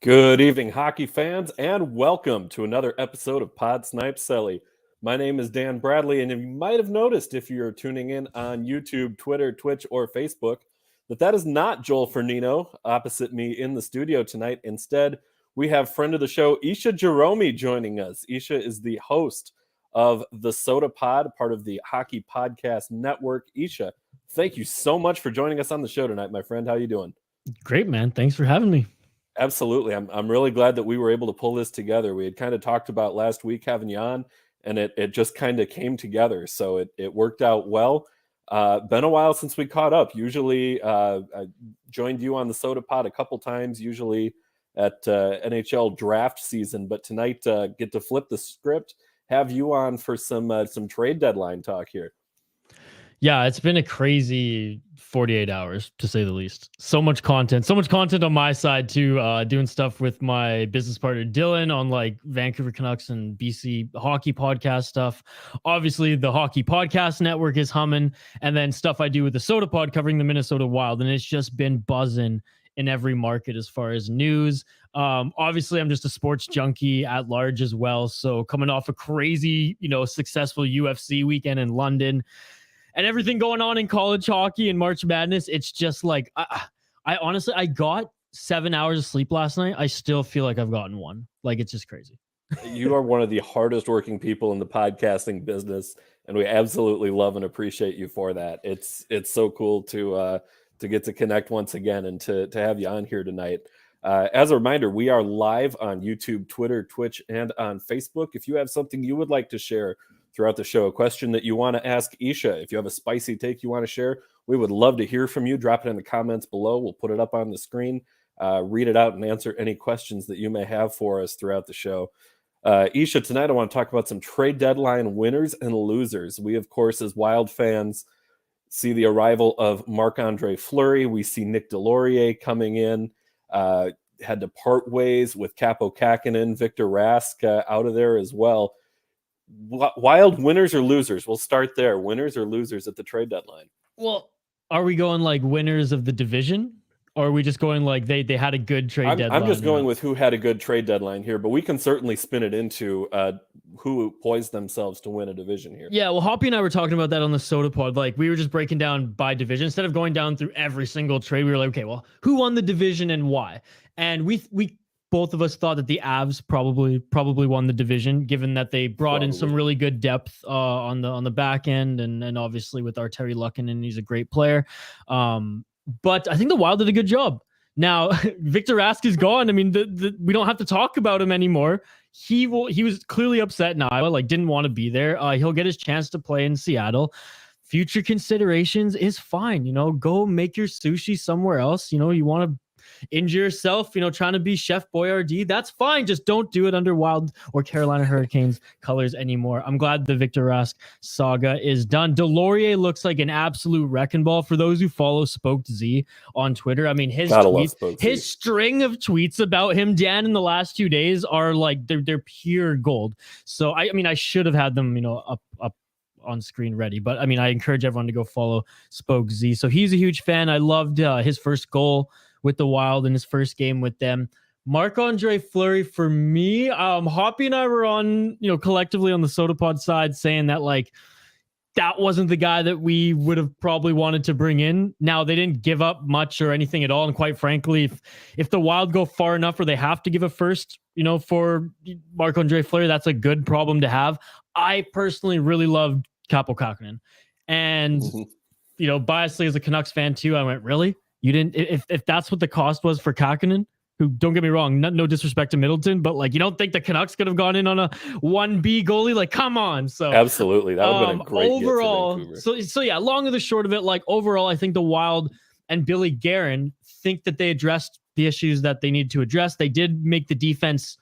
Good evening, hockey fans, and welcome to another episode of Snipe, Celly. My name is Dan Bradley, and you might have noticed if you're tuning in on YouTube, Twitter, Twitch, or Facebook that is not Joel Fernino opposite me in the studio tonight. Instead, we have friend of the show, Isha Jahromi, joining us. Isha is the host of the Soda Pod, part of the Hockey Podcast Network. Isha, thank you so much for joining us on the show tonight, my friend. How you doing? Great, man. Thanks for having me. Absolutely. I'm really glad that we were able to pull this together. We had kind of talked about last week having you on, and it just kind of came together. So it worked out well. Been a while since we caught up. Usually I joined you on the Soda Pod a couple times, usually at NHL draft season. But tonight, get to flip the script, have you on for some trade deadline talk here. Yeah, it's been a crazy 48 hours, to say the least. So much content on my side too, doing stuff with my business partner Dylan on like Vancouver Canucks and BC hockey podcast stuff. Obviously, the Hockey Podcast Network is humming, and then stuff I do with the Soda Pod covering the Minnesota Wild, and it's just been buzzing in every market as far as news. Obviously, I'm just a sports junkie at large as well. So coming off a crazy, successful UFC weekend in London, and everything going on in college hockey and March Madness, it's just like, I honestly, I got 7 hours of sleep last night. I still feel like I've gotten one. Like, it's just crazy. You are one of the hardest working people in the podcasting business, and we absolutely love and appreciate you for that. It's so cool to get to connect once again and to have you on here tonight. As a reminder, we are live on YouTube, Twitter, Twitch, and on Facebook. If you have something you would like to share throughout the show, a question that you want to ask Isha, if you have a spicy take you want to share, we would love to hear from you. Drop it in the comments below. We'll put it up on the screen, read it out, and answer any questions that you may have for us throughout the show. Isha, tonight I want to talk about some trade deadline winners and losers. We, of course, as Wild fans, see the arrival of Marc-Andre Fleury. We see Nick Delorier coming in, had to part ways with Capo Kakinen, Victor Rask out of there as well. Wild winners or losers? We'll start there. Winners or losers at the trade deadline? Well, are we going like winners of the division? Or are we just going like they had a good trade deadline? I'm just going with who had a good trade deadline here, but we can certainly spin it into who poised themselves to win a division here. Yeah, well, Hoppy and I were talking about that on the Soda Pod. Like, we were just breaking down by division. Instead of going down through every single trade, we were like, okay, well, who won the division and why? And we both of us thought that the Avs probably won the division, given that they brought in some really good depth on the back end, and obviously with Arturi Lukkinen, he's a great player. But I think the Wild did a good job. Now, Victor Rask is gone. I mean, we don't have to talk about him anymore. He was clearly upset in Iowa, like didn't want to be there. He'll get his chance to play in Seattle. Future considerations is fine. Go make your sushi somewhere else. You want to injure yourself, trying to be Chef Boyardee, that's fine. Just don't do it under Wild or Carolina Hurricanes colors anymore. I'm glad the Victor Rask saga is done. Delorier looks like an absolute wrecking ball. For those who follow Spoked Z on Twitter, I mean, his string of tweets about him, Dan, in the last 2 days are like, they're pure gold. So I mean, I should have had them, up on screen ready, but I mean, I encourage everyone to go follow Spoke Z. So he's a huge fan. I loved his first goal with the Wild in his first game with them. Marc-Andre Fleury, for me, Hoppy and I were on, collectively on the Soda Pod side saying that like that wasn't the guy that we would have probably wanted to bring in. Now, they didn't give up much or anything at all. And quite frankly, if the Wild go far enough where they have to give a first, for Marc-Andre Fleury, that's a good problem to have. I personally really loved Capo Kakinen. And, biasly as a Canucks fan too, I went, really? You didn't, if that's what the cost was for Kakinen, who, don't get me wrong, no disrespect to Middleton, but like, you don't think the Canucks could have gone in on a 1B goalie? Like, come on. So absolutely, that would have been a great overall. So yeah, long of the short of it, like overall, I think the Wild and Billy Guerin think that they addressed the issues that they needed to address. They did make the defense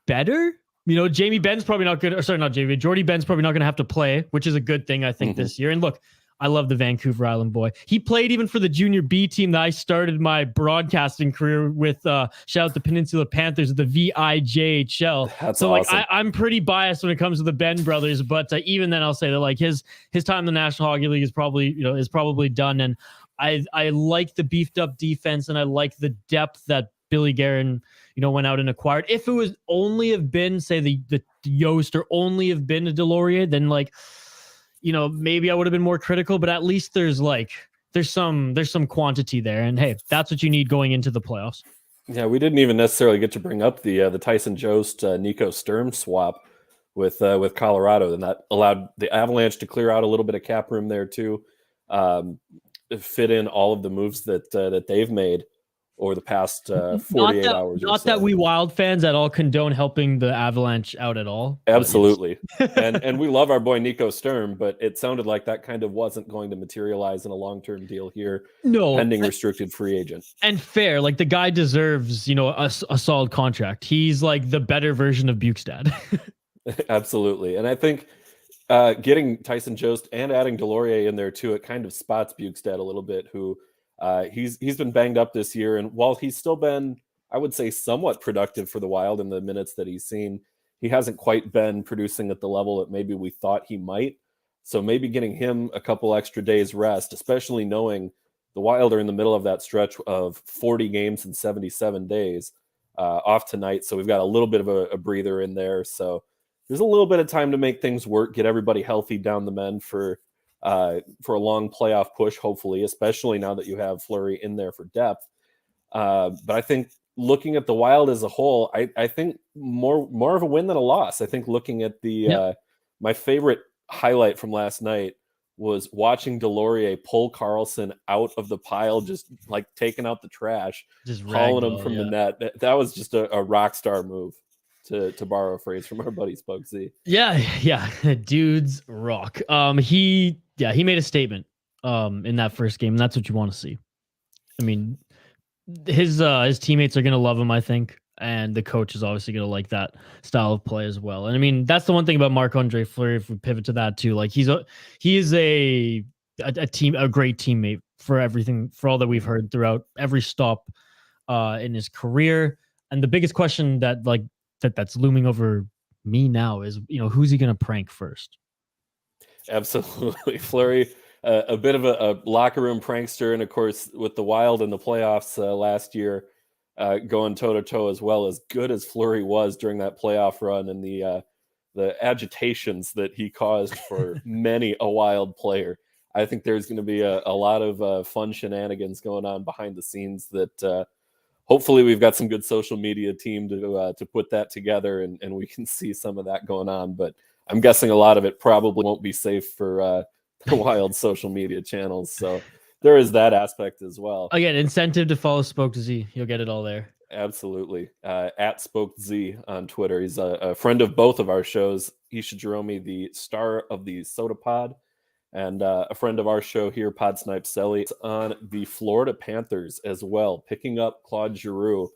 better. Jamie Benn's probably not good. Or sorry, not Jamie. Jordy Benn's probably not going to have to play, which is a good thing, I think, this year. And look, I love the Vancouver Island boy. He played even for the junior B team that I started my broadcasting career with. Shout out to Peninsula Panthers, the VIJHL. That's so awesome. Like I'm pretty biased when it comes to the Ben brothers, but even then I'll say that like his time in the National Hockey League is probably done. And I like the beefed up defense, and I like the depth that Billy Guerin, went out and acquired. If it was only have been, say, the Yost, or only have been a Delorier, then maybe I would have been more critical, but at least there's some quantity there. And hey, that's what you need going into the playoffs. Yeah, we didn't even necessarily get to bring up the Tyson Jost Nico Sturm swap with Colorado, and that allowed the Avalanche to clear out a little bit of cap room there too, fit in all of the moves that they've made over the past 48 hours. Not that we Wild fans at all condone helping the Avalanche out at all. Absolutely. Yes. and we love our boy Nico Sturm, but it sounded like that kind of wasn't going to materialize in a long-term deal here. No, pending restricted free agent. And fair, like the guy deserves, a solid contract. He's like the better version of Bukestad. Absolutely. And I think getting Tyson Jost and adding Delorier in there too, it kind of spots Bukestad a little bit, who he's been banged up this year. And while he's still been, I would say, somewhat productive for the Wild in the minutes that he's seen, he hasn't quite been producing at the level that maybe we thought he might. So maybe getting him a couple extra days rest, especially knowing the Wild are in the middle of that stretch of 40 games in 77 days off tonight. So we've got a little bit of a breather in there. So there's a little bit of time to make things work, get everybody healthy down the mend for a long playoff push, hopefully, especially now that you have Fleury in there for depth. But I think looking at the Wild as a whole, I think more of a win than a loss. I think looking at the my favorite highlight from last night was watching Delorier pull Carlson out of the pile, just like taking out the trash, just hauling him from the net. That was just a rock star move, to borrow a phrase from our buddy Spoke Z. Yeah. Dudes rock. He made a statement in that first game, and that's what you want to see. I mean, his teammates are going to love him, I think, and the coach is obviously going to like that style of play as well. And I mean, that's the one thing about Marc-Andre Fleury, if we pivot to that too, like he is a great teammate for everything, for all that we've heard throughout every stop in his career. And the biggest question that's looming over me now is, who's he going to prank first? Absolutely. Fleury, a bit of a locker room prankster. And of course, with the Wild in the playoffs last year, going toe-to-toe, as well as good as Fleury was during that playoff run, and the agitations that he caused for many a Wild player. I think there's going to be a lot of fun shenanigans going on behind the scenes that hopefully we've got some good social media team to put that together, and we can see some of that going on. But I'm guessing a lot of it probably won't be safe for the Wild social media channels. So there is that aspect as well. Again, incentive to follow Spoke Z. You'll get it all there. Absolutely. At Spoke Z on Twitter. He's a friend of both of our shows. Isha Jahromi, the star of the Soda Pod, and a friend of our show here, Pod Snipe Celly, on the Florida Panthers as well, picking up Claude Giroux.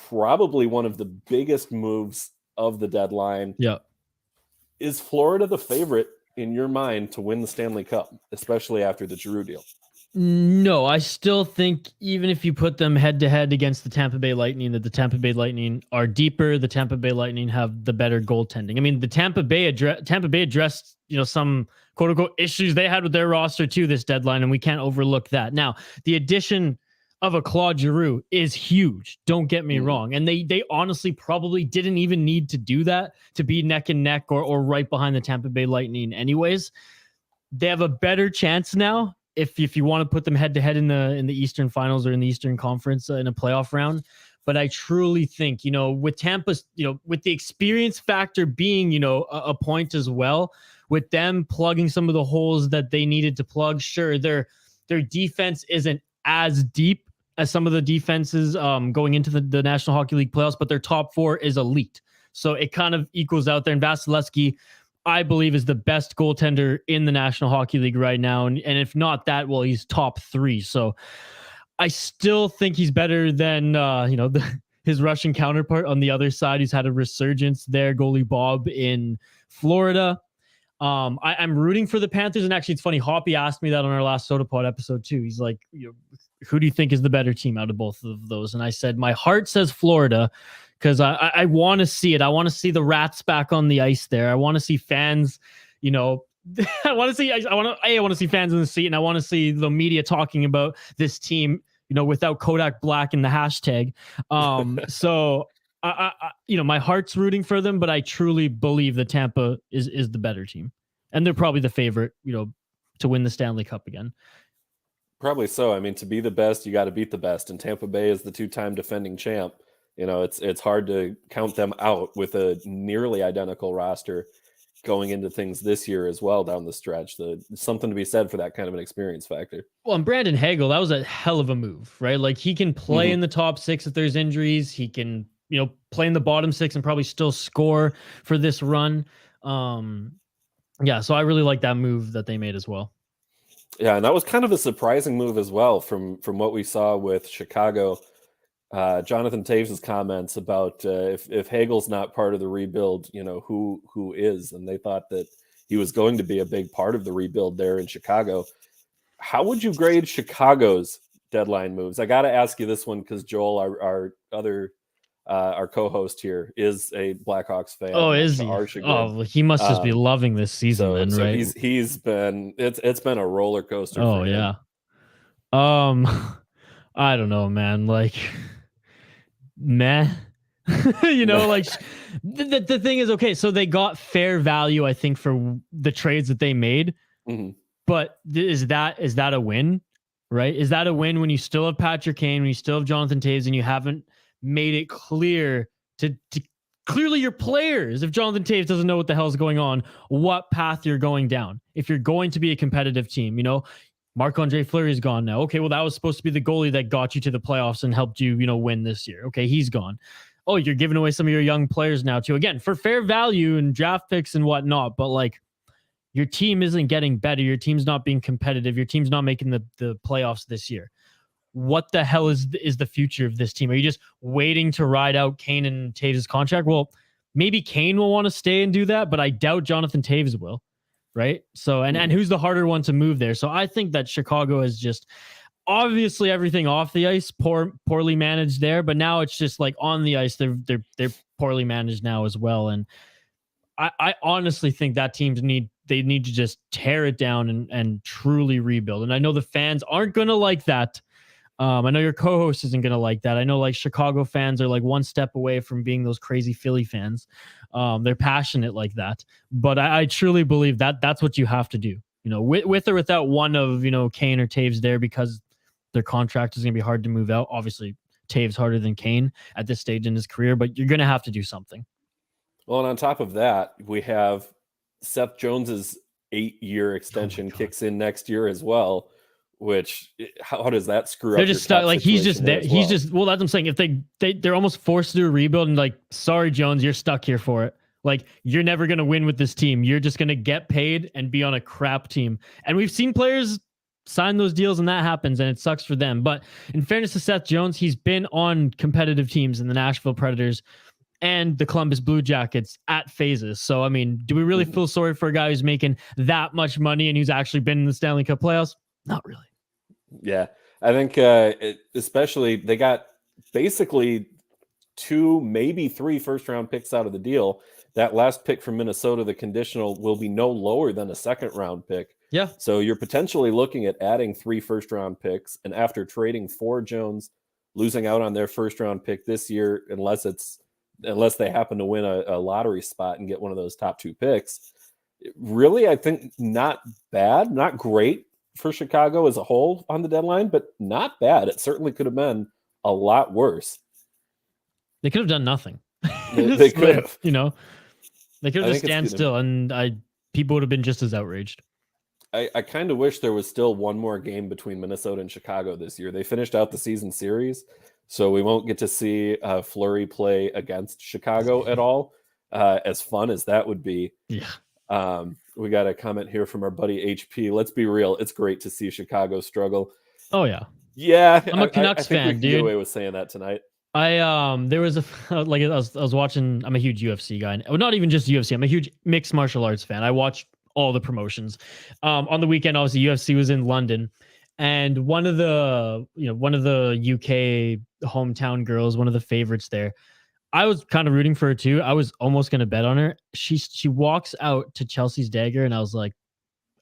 Probably one of the biggest moves of the deadline. Yeah. Is Florida the favorite in your mind to win the Stanley Cup, especially after the Giroux deal? No, I still think even if you put them head to head against the Tampa Bay Lightning, that the Tampa Bay Lightning are deeper. The Tampa Bay Lightning have the better goaltending. I mean, the Tampa Bay addressed, some quote unquote issues they had with their roster too this deadline, and we can't overlook that. Now, the addition of a Claude Giroux is huge. Don't get me wrong. And they honestly probably didn't even need to do that to be neck and neck or right behind the Tampa Bay Lightning anyways. They have a better chance now if you want to put them head to head in the Eastern Finals or in the Eastern Conference in a playoff round. But I truly think, with Tampa's, with the experience factor being, a point as well, with them plugging some of the holes that they needed to plug. Sure, their defense isn't as deep as some of the defenses going into the National Hockey League playoffs, but their top four is elite. So it kind of equals out there. And Vasilevsky, I believe, is the best goaltender in the National Hockey League right now. And if not that, well, he's top 3. So I still think he's better than, his Russian counterpart on the other side, who's had a resurgence there, goalie Bob in Florida. I'm rooting for the Panthers. And actually, it's funny. Hoppy asked me that on our last Soda Pod episode too. He's like, who do you think is the better team out of both of those? And I said, my heart says Florida, because I want to see it. I want to see the Rats back on the ice there. I want to see fans, I want to see fans in the seat, and I want to see the media talking about this team, without Kodak Black in the hashtag. So my heart's rooting for them, but I truly believe that Tampa is the better team, and they're probably the favorite, to win the Stanley Cup again. Probably so. I mean, to be the best, you got to beat the best, and Tampa Bay is the 2-time defending champ. It's hard to count them out with a nearly identical roster going into things this year as well down the stretch. Something to be said for that kind of an experience factor. Well, and Brandon Hagel, that was a hell of a move, right? Like, he can play in the top 6 if there's injuries. He can, play in the bottom 6 and probably still score for this run. Yeah, so I really like that move that they made as well. Yeah, and that was kind of a surprising move as well from what we saw with Chicago. Jonathan Taves' comments about if Hagel's not part of the rebuild, who is? And they thought that he was going to be a big part of the rebuild there in Chicago. How would you grade Chicago's deadline moves? I got to ask you this one because Joel, our co-host here, is a Blackhawks fan. Oh, is he? Oh, he must just be loving this season, then, right? He's been it's been a roller coaster. Oh, yeah. I don't know, man. Like, meh. Like, the thing is, okay, so they got fair value, I think, for the trades that they made. Mm-hmm. But is that a win, right? Is that a win when you still have Patrick Kane, when you still have Jonathan Taves, and you haven't made it clear to clearly your players, if Jonathan Taves doesn't know what the hell is going on, what path you're going down? If you're going to be a competitive team, Marc-Andre Fleury is gone now. Okay, well, that was supposed to be the goalie that got you to the playoffs and helped you, win this year. Okay, he's gone. Oh, you're giving away some of your young players now too. Again, for fair value and draft picks and whatnot, but like, your team isn't getting better. Your team's not being competitive. Your team's not making the playoffs this year. What the hell is the future of this team? Are you just waiting to ride out Kane and Taves' contract? Well, maybe Kane will want to stay and do that, but I doubt Jonathan Taves will. Right. So, and who's the harder one to move there? So I think that Chicago is just obviously everything off the ice, poorly managed there, but now it's just like on the ice, they're poorly managed now as well. And I honestly think that teams need to just tear it down and truly rebuild. And I know the fans aren't going to like that. I know your co-host isn't going to like that. I know like Chicago fans are like one step away from being those crazy Philly fans. They're passionate like that, but I truly believe that that's what you have to do, with or without one of, Kane or Taves there, because their contract is going to be hard to move out. Obviously Taves harder than Kane at this stage in his career, but you're going to have to do something. Well, and on top of that, we have Seth Jones's 8-year extension kicks in next year as well. Which, how does that screw up? They're just stuck. Like, he's just there. He's just, well, that's what I'm saying. If they're almost forced to do a rebuild and like, sorry, Jones, you're stuck here for it. Like, you're never going to win with this team. You're just going to get paid and be on a crap team. And we've seen players sign those deals and that happens and it sucks for them. But in fairness to Seth Jones, he's been on competitive teams in the Nashville Predators and the Columbus Blue Jackets at phases. So, I mean, do we really feel sorry for a guy who's making that much money and who's actually been in the Stanley Cup playoffs? Not really. Yeah, I think especially they got basically 2, maybe 3 first-round picks out of the deal. That last pick from Minnesota, the conditional, will be no lower than a second-round pick. Yeah. So you're potentially looking at adding 3 first-round picks, and after trading for Jones, losing out on their first-round pick this year, unless they happen to win a lottery spot and get one of those top 2 picks. Really, I think not bad, not great for Chicago as a whole on the deadline, but not bad. It certainly could have been a lot worse. They could have done nothing. They could have. They could have just stand still, and people would have been just as outraged. I kind of wish there was still one more game between Minnesota and Chicago this year. They finished out the season series, so we won't get to see Fleury play against Chicago at all, as fun as that would be. Yeah. We got a comment here from our buddy HP. Let's be real. It's great to see Chicago struggle. Oh, yeah. Yeah. I'm a Canucks fan, dude. Away was saying that tonight. There was I was watching, I'm a huge UFC guy. Well, not even just UFC. I'm a huge mixed martial arts fan. I watch all the promotions. On the weekend, obviously UFC was in London, and one of the UK hometown girls, one of the favorites there, I was kind of rooting for her too. I was almost going to bet on her. She walks out to Chelsea's dagger, and I was like,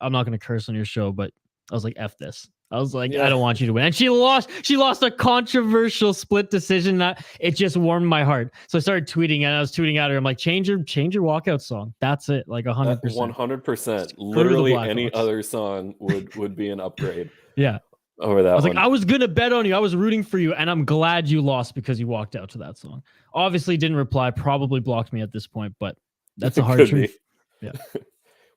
I'm not going to curse on your show, but I was like, F this. I was like, Yeah. I don't want you to win. And she lost. She lost a controversial split decision that it just warmed my heart. So I started tweeting, and I was tweeting at her. I'm like, change your walkout song. That's it. Like 100%. 100%. Literally any Blackhawks. other song would be an upgrade. Yeah. Over that I was one. like, I was gonna bet on you. I was rooting for you, and I'm glad you lost because you walked out to that song. Obviously, didn't reply. Probably blocked me at this point, but that's a hard truth. Yeah.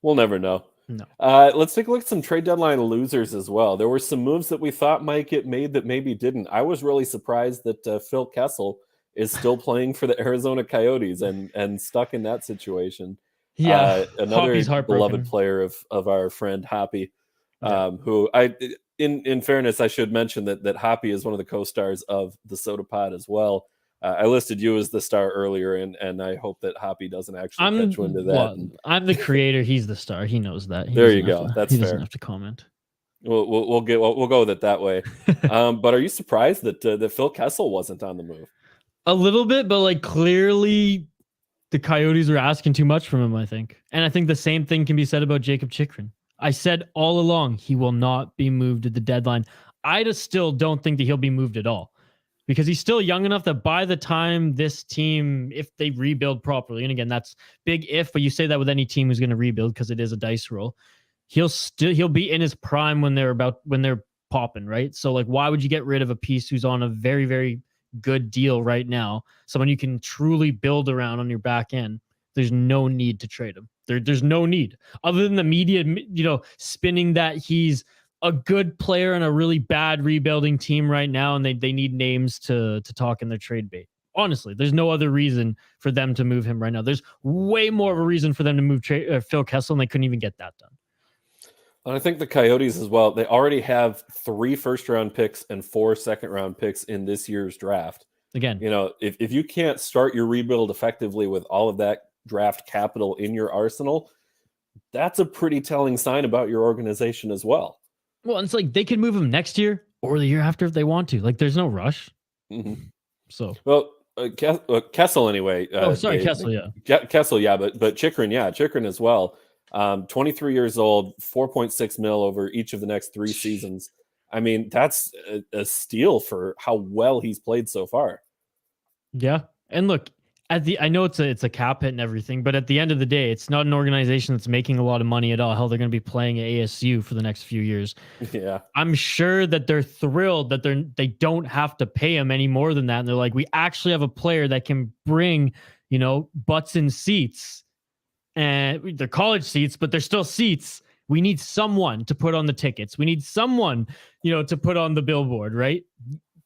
We'll never know. No. Let's take a look at some trade deadline losers as well. There were some moves that we thought might get made that maybe didn't. I was really surprised that Phil Kessel is still playing for the Arizona Coyotes and stuck in that situation. Yeah, another beloved player of our friend Hoppy, who in fairness, I should mention that Hoppy is one of the co-stars of the Soda Pod as well. I listed you as the star earlier, and I hope that Hoppy doesn't actually catch wind of that. Well, I'm the creator. He's the star. He knows that. There you go. That's fair. He doesn't have to comment. We'll go with it that way. But are you surprised that Phil Kessel wasn't on the move? A little bit, but like clearly the Coyotes are asking too much from him, I think. And I think the same thing can be said about Jacob Chychrun. I said all along he will not be moved at the deadline. I just still don't think that he'll be moved at all, because he's still young enough that by the time this team, if they rebuild properly, and again, that's big if, but you say that with any team who's going to rebuild because it is a dice roll, he'll be in his prime when they're popping, right? So like, why would you get rid of a piece who's on a very, very good deal right now? Someone you can truly build around on your back end. There's no need to trade him. There's no need, other than the media, spinning that he's a good player and a really bad rebuilding team right now, and they need names to talk in their trade bait. Honestly, there's no other reason for them to move him right now. There's way more of a reason for them to move Phil Kessel, and they couldn't even get that done. And I think the Coyotes as well, they already have 3 first-round picks and 4 second-round picks in this year's draft. Again, if you can't start your rebuild effectively with all of that draft capital in your arsenal, that's a pretty telling sign about your organization as well. Well, it's like they can move him next year or the year after if they want to. Like, there's no rush. Mm-hmm. So, well, Kessel anyway. Kessel, yeah. Kessel, yeah, but Chychrun as well. 23 years old, 4.6 mil over each of the next 3 seasons. I mean, that's a steal for how well he's played so far. Yeah, and look, I know it's a cap hit and everything, but at the end of the day, it's not an organization that's making a lot of money at all. Hell, they're going to be playing at ASU for the next few years. Yeah, I'm sure that they're thrilled that they don't have to pay him any more than that, and they're like, we actually have a player that can bring butts in seats, and they're college seats, but they're still seats. We need someone to put on the tickets. We need someone to put on the billboard, right?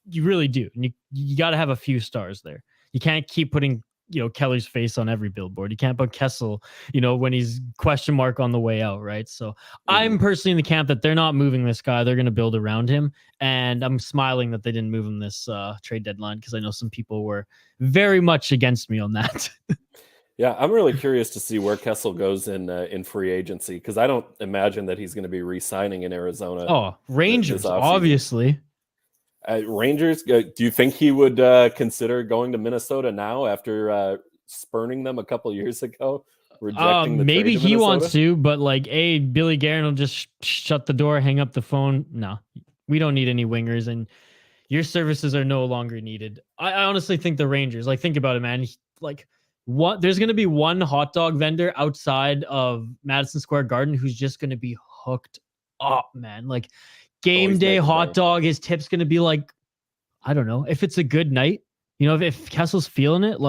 You really do, and you got to have a few stars there. You can't keep putting Kelly's face on every billboard. You can't put Kessel, when he's question mark on the way out, right? So I'm personally in the camp that they're not moving this guy. They're going to build around him, and I'm smiling that they didn't move him this trade deadline, because I know some people were very much against me on that. Yeah, I'm really curious to see where Kessel goes in free agency, because I don't imagine that he's going to be re-signing in Arizona. Oh, Rangers, obviously. Rangers, do you think he would consider going to Minnesota now after spurning them a couple years ago? Rejecting the maybe trade to he Minnesota? wants to, but Billy Guerin will just shut the door, hang up the phone. No, we don't need any wingers, and your services are no longer needed. I honestly think the Rangers, think about it, man. There's going to be one hot dog vendor outside of Madison Square Garden who's just going to be hooked up, man. Game day hot dog, his tip's going to be I don't know, if it's a good night, if Kessel's feeling it,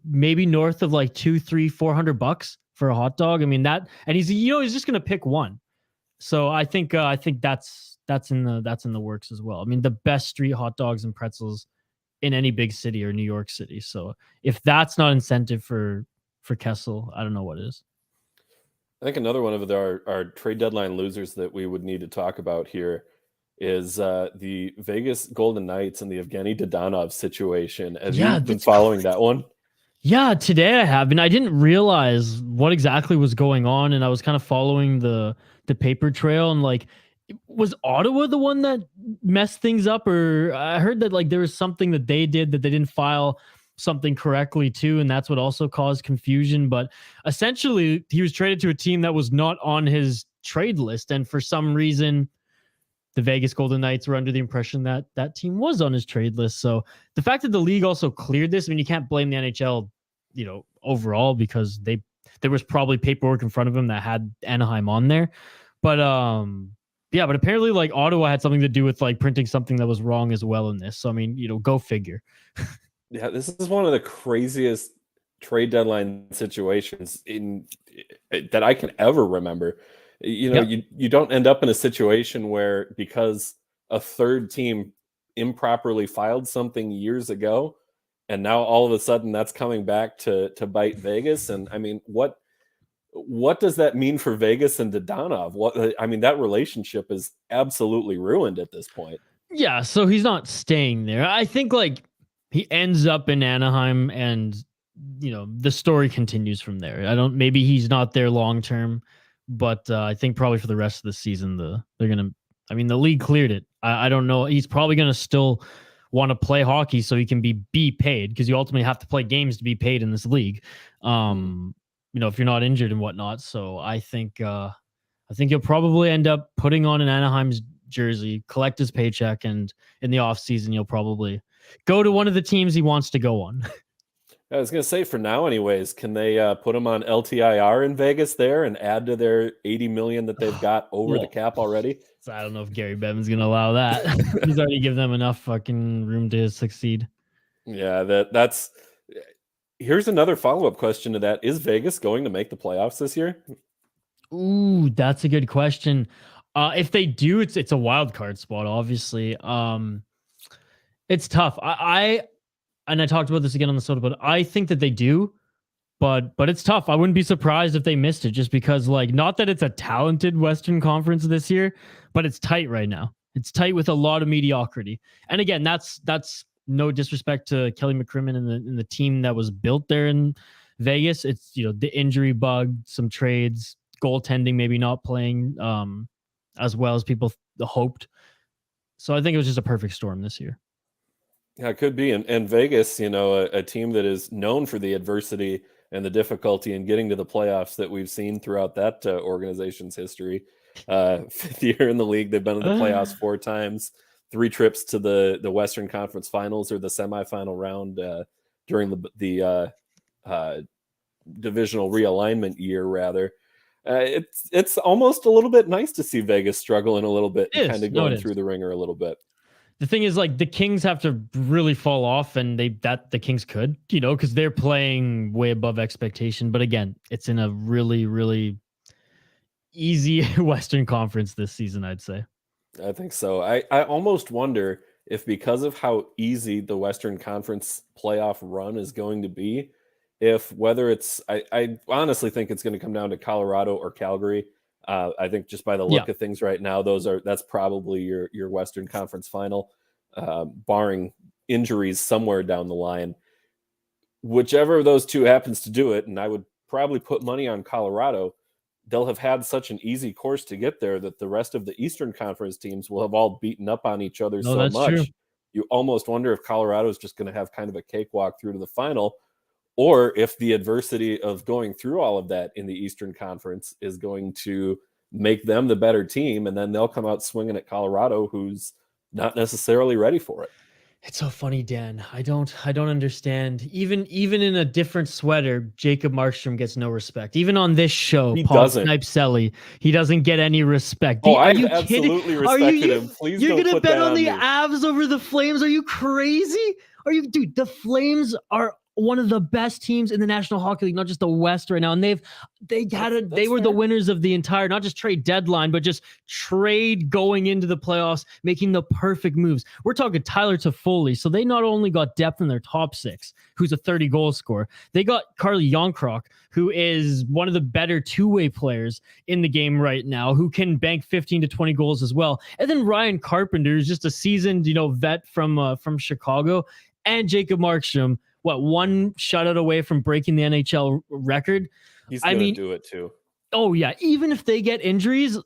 maybe north of $200, $300, $400 for a hot dog. I mean that, and he's just going to pick one. So I think that's in the works as well. I mean, the best street hot dogs and pretzels in any big city or New York City. So if that's not incentive for Kessel, I don't know what is. I think another one of our trade deadline losers that we would need to talk about here is the Vegas Golden Knights and the Evgeny Dodonov situation. Have you been following that one? Yeah, today I have, and I didn't realize what exactly was going on, and I was kind of following the paper trail, and was Ottawa the one that messed things up? Or I heard that there was something that they did that they didn't file something correctly too, and that's what also caused confusion. But essentially he was traded to a team that was not on his trade list, and for some reason the Vegas Golden Knights were under the impression that that team was on his trade list. So the fact that the league also cleared this, I mean, you can't blame the NHL, overall, because there was probably paperwork in front of him that had Anaheim on there. But yeah, but apparently like Ottawa had something to do with like printing something that was wrong as well in this. So I mean, go figure. Yeah, this is one of the craziest trade deadline situations that I can ever remember. You don't end up in a situation where, because a third team improperly filed something years ago, and now all of a sudden that's coming back to bite Vegas. And I mean, what does that mean for Vegas and Dadonov? I mean, that relationship is absolutely ruined at this point. Yeah, so he's not staying there. I think like he ends up in Anaheim, and the story continues from there. Maybe he's not there long term, but I think probably for the rest of the season, they're gonna. I mean, the league cleared it. I don't know. He's probably gonna still want to play hockey so he can be paid, because you ultimately have to play games to be paid in this league. If you're not injured and whatnot. So I think he'll probably end up putting on an Anaheim's jersey, collect his paycheck, and in the off season he'll probably go to one of the teams he wants to go on. I was going to say, for now anyways, can they put him on LTIR in Vegas there and add to their $80 million that they've got over the cap already? So I don't know if Gary Bevan's going to allow that. He's already given them enough fucking room to succeed. Yeah, that's. Here's another follow-up question to that. Is Vegas going to make the playoffs this year? Ooh, that's a good question. If they do, it's a wild card spot, obviously. It's tough. I talked about this again on the soda, but I think that they do, but it's tough. I wouldn't be surprised if they missed it, just because, like, not that it's a talented Western Conference this year, but it's tight right now. It's tight with a lot of mediocrity. And again, that's no disrespect to Kelly McCrimmon and the team that was built there in Vegas. It's, the injury bug, some trades, goaltending maybe not playing as well as people hoped. So I think it was just a perfect storm this year. Yeah, it could be. And Vegas, a team that is known for the adversity and the difficulty in getting to the playoffs that we've seen throughout that organization's history. Fifth year in the league, they've been in the playoffs 4 times, 3 trips to the Western Conference Finals, or the semifinal round during the divisional realignment year, rather. It's almost a little bit nice to see Vegas struggling a little bit and kind of going through the ringer a little bit. The thing is, like, the Kings have to really fall off, and the Kings could, because they're playing way above expectation. But again, it's in a really, really easy Western Conference this season, I'd say. I think so. I almost wonder if, because of how easy the Western Conference playoff run is going to be, whether it's, I honestly think it's going to come down to Colorado or Calgary. I think just by the look of things right now, that's probably your Western Conference final, barring injuries somewhere down the line. Whichever of those two happens to do it, and I would probably put money on Colorado, they'll have had such an easy course to get there that the rest of the Eastern Conference teams will have all beaten up on each other so much. True. You almost wonder if Colorado is just going to have kind of a cakewalk through to the final, or if the adversity of going through all of that in the Eastern Conference is going to make them the better team, and then they'll come out swinging at Colorado, who's not necessarily ready for it. It's so funny, Dan. I don't understand. Even in a different sweater, Jacob Markstrom gets no respect. Even on this show, Snipe Celly, he doesn't get any respect. I absolutely respected him. Please you're don't gonna put bet that on the me. Avs over the Flames? Are you crazy? Dude? The Flames are one of the best teams in the National Hockey League, not just the West right now. And they were the winners of the entire, not just trade deadline, but just trade going into the playoffs, making the perfect moves. We're talking Tyler Toffoli. So they not only got depth in their top 6, who's a 30-goal scorer, they got Carly Yonkrock, who is one of the better two-way players in the game right now, who can bank 15 to 20 goals as well. And then Ryan Carpenter is just a seasoned, vet from Chicago, and Jacob Markstrom, one shutout away from breaking the NHL record. He's going to do it too. Oh yeah. Even if they get injuries,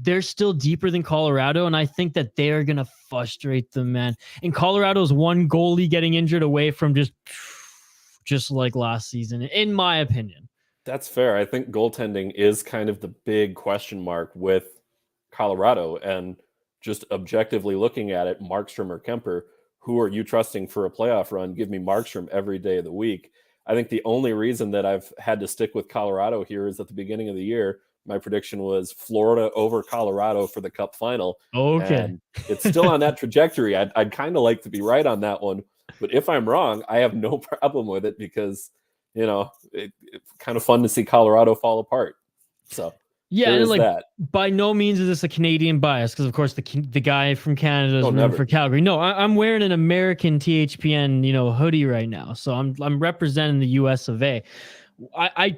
they're still deeper than Colorado. And I think that they are going to frustrate them, man. And Colorado's one goalie getting injured away from just like last season, in my opinion. That's fair. I think goaltending is kind of the big question mark with Colorado, and just objectively looking at it, Markstrom or Kemper, who are you trusting for a playoff run? Give me Markstrom every day of the week. I think the only reason that I've had to stick with Colorado here is at the beginning of the year, my prediction was Florida over Colorado for the Cup final. Okay. And it's still on that trajectory. I'd kind of like to be right on that one. But if I'm wrong, I have no problem with it because, it's kind of fun to see Colorado fall apart. So yeah, there and is like that. by no means is this a Canadian bias because of course the guy from Canada is rooting never. for Calgary. No, I'm wearing an American THPN hoodie right now, so I'm representing the US of A. I'm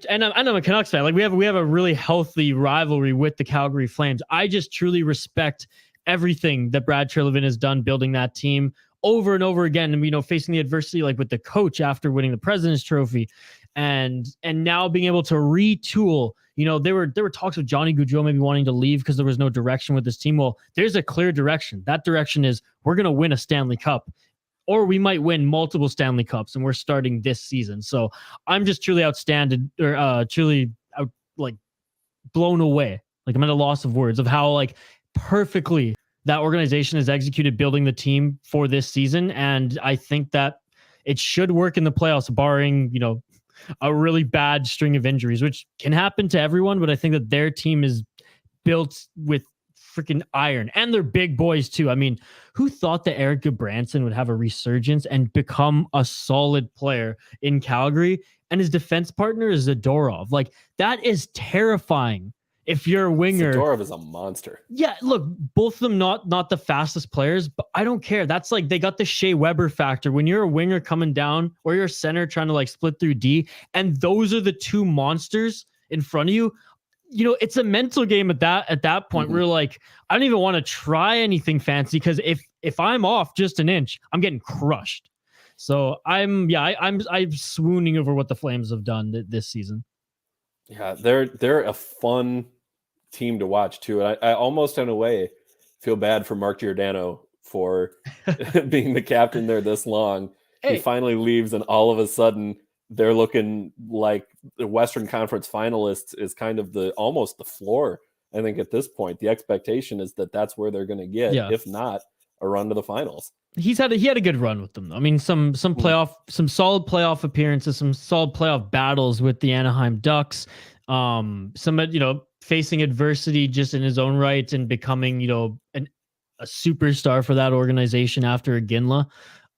a Canucks fan. Like we have a really healthy rivalry with the Calgary Flames. I just truly respect everything that Brad Treliving has done building that team over and over again, and facing the adversity like with the coach after winning the President's Trophy, and now being able to retool. There were talks of Johnny Gaudreau maybe wanting to leave because there was no direction with this team. Well, there's a clear direction. That direction is we're going to win a Stanley Cup, or we might win multiple Stanley Cups, and we're starting this season. So I'm just truly like blown away. Like I'm at a loss of words of how like perfectly that organization has executed building the team for this season. And I think that it should work in the playoffs, barring, a really bad string of injuries, which can happen to everyone. But I think that their team is built with freaking iron, and they're big boys too. I mean, who thought that Eric Goodbranson would have a resurgence and become a solid player in Calgary? And his defense partner is Zadorov. Like that is terrifying. If you're a winger, Zadorov is a monster. Yeah, look, both of them not the fastest players, but I don't care. That's like they got the Shea Weber factor. When you're a winger coming down, or you're a center trying to like split through D, and those are the two monsters in front of you. It's a mental game at that point. Where like I don't even want to try anything fancy because if I'm off just an inch, I'm getting crushed. So I'm swooning over what the Flames have done this season. Yeah, they're a fun team to watch too. And I almost in a way feel bad for Mark Giordano for being the captain there this long. He finally leaves, and all of a sudden they're looking like the Western Conference finalists is kind of almost the floor. I think at this point, the expectation is that that's where they're going to get, if not a run to the finals. He had a good run with them, though. I mean, some solid playoff appearances, some solid playoff battles with the Anaheim Ducks. Facing adversity just in his own right and becoming, a superstar for that organization after Iginla.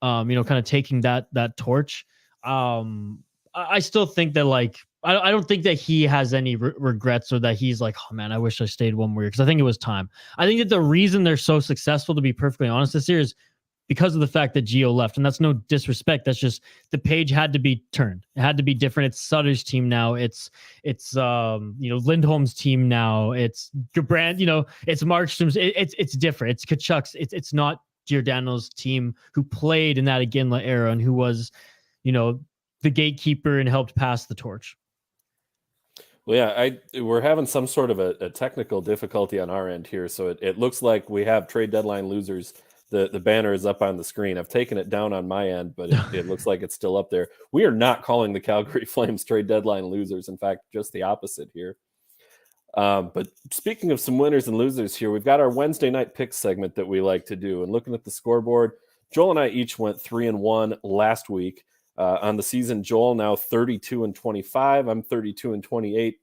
Kind of taking that torch. I still think that like I don't think that he has any regrets, or that he's like, oh man, I wish I stayed one more year, because I think it was time. I think that the reason they're so successful, to be perfectly honest, this year is because of the fact that Gio left. And that's no disrespect. That's just the page had to be turned. It had to be different. It's Sutter's team now. It's Lindholm's team now. It's Brand, it's Markstrom's. It's different. It's Kachuk's. It's not Giordano's team, who played in that Iginla era and who was, the gatekeeper and helped pass the torch. Well, yeah, we're having some sort of a technical difficulty on our end here. So it looks like we have trade deadline losers. The banner is up on the screen. I've taken it down on my end, but it looks like it's still up there. We are not calling the Calgary Flames trade deadline losers. In fact, just the opposite here. But speaking of some winners and losers here, we've got our Wednesday night pick segment that we like to do. And looking at the scoreboard, Joel and I each went 3-1 last week. On the season, Joel now 32-25. I'm 32-28.